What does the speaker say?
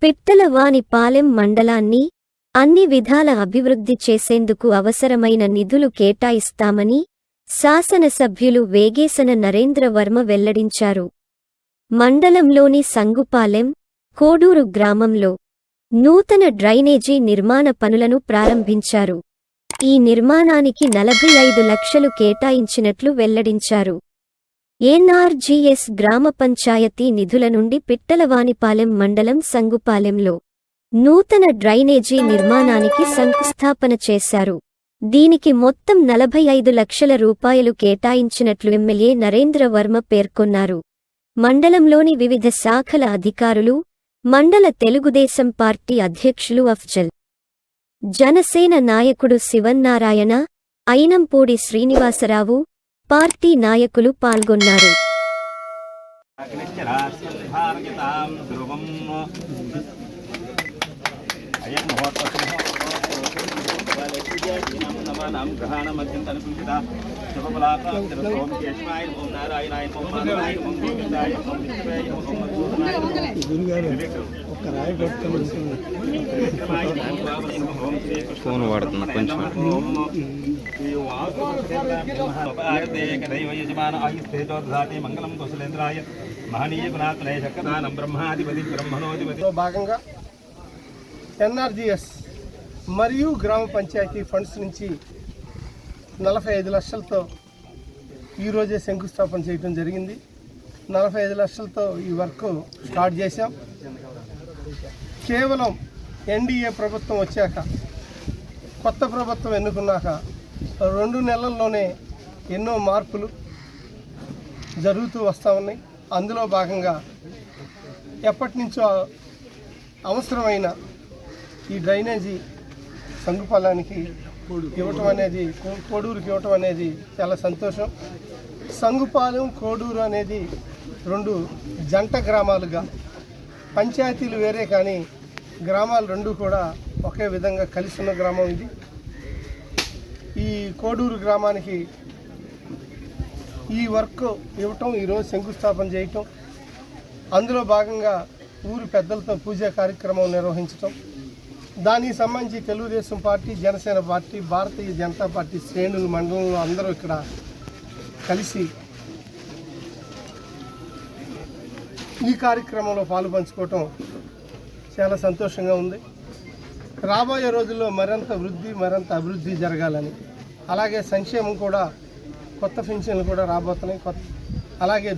పిట్టలవానిపాలెం మండలాన్ని అన్ని విధాల అభివృద్ధి చేసేందుకు అవసరమైన నిధులు కేటాయిస్తామని శాసనసభ్యులు వేగేసన నరేంద్ర వర్మ వెల్లడించారు. మండలంలోని సంగుపాలెం, కోడూరు గ్రామంలో నూతన డ్రైనేజీ నిర్మాణ పనులను ప్రారంభించారు. ఈ నిర్మాణానికి 45 లక్షలు కేటాయించినట్లు వెల్లడించారు. ఎన్ఆర్జీఎస్ గ్రామ పంచాయతీ నిధుల నుండి పిట్టలవానిపాలెం మండలం సంగుపాలెంలో నూతన డ్రైనేజీ నిర్మాణానికి శంకుస్థాపన చేశారు. దీనికి మొత్తం 45 లక్షల రూపాయలు కేటాయించినట్లు ఎమ్మెల్యే నరేంద్ర వర్మ పేర్కొన్నారు. మండలంలోని వివిధ శాఖల అధికారులు, మండల తెలుగుదేశం పార్టీ అధ్యక్షులు అఫ్జల్, జనసేన నాయకుడు శివన్నారాయణ, అయినంపూడి శ్రీనివాసరావు, పార్టీ నాయకులు పాల్గొన్నారు. ఫోన్ వాడుతున్నా కొంచెం మంగళం కుశలేంద్రాయ మహనీయ గుణాత్మనే శక్రదానం బ్రహ్మాధిపతి బ్రహ్మణోధిపతి భాగంగా ఎన్ఆర్జీఎస్ మరియు గ్రామ పంచాయతీ ఫండ్స్ నుంచి 45 లక్షలతో ఈరోజే శంకుస్థాపన చేయడం జరిగింది. 45 లక్షలతో ఈ వర్క్ స్టార్ట్ చేశాం. కేవలం ఎన్డీఏ ప్రభుత్వం వచ్చాక, కొత్త ప్రభుత్వం ఎన్నుకున్నాక 2 నెలల్లోనే ఎన్నో మార్పులు జరుగుతూ వస్తూ ఉన్నాయి. అందులో భాగంగా ఎప్పటి నుంచో అవసరమైన ఈ డ్రైనేజీ సంగుపాలెంకి ఇవ్వటం అనేది, కోడూరుకి ఇవ్వటం అనేది చాలా సంతోషం. సంగుపాలెం, కోడూరు అనేది 2 జంట గ్రామాలుగా, పంచాయతీలు వేరే కానీ గ్రామాలు 2 కూడా ఒకే విధంగా కలిసి ఉన్న గ్రామం ఇది. ఈ కోడూరు గ్రామానికి ఈ వర్క్ ఇవ్వటం, ఈరోజు శంకుస్థాపన చేయటం, అందులో భాగంగా ఊరు పెద్దలతో పూజా కార్యక్రమం నిర్వహించటం, దానికి సంబంధించి Telugu Desam party, Janasena party, Bharatiya Janata party శ్రేణులు మండలంలో అందరూ ఇక్కడ కలిసి ఈ కార్యక్రమంలో పాలుపంచుకోవటం చాలా సంతోషంగా ఉంది. రాబోయే రోజుల్లో మరింత అభివృద్ధి జరగాలని, అలాగే సంక్షేమం కూడా, కొత్త పెన్షన్లు కూడా రాబోతున్నాయి. అలాగే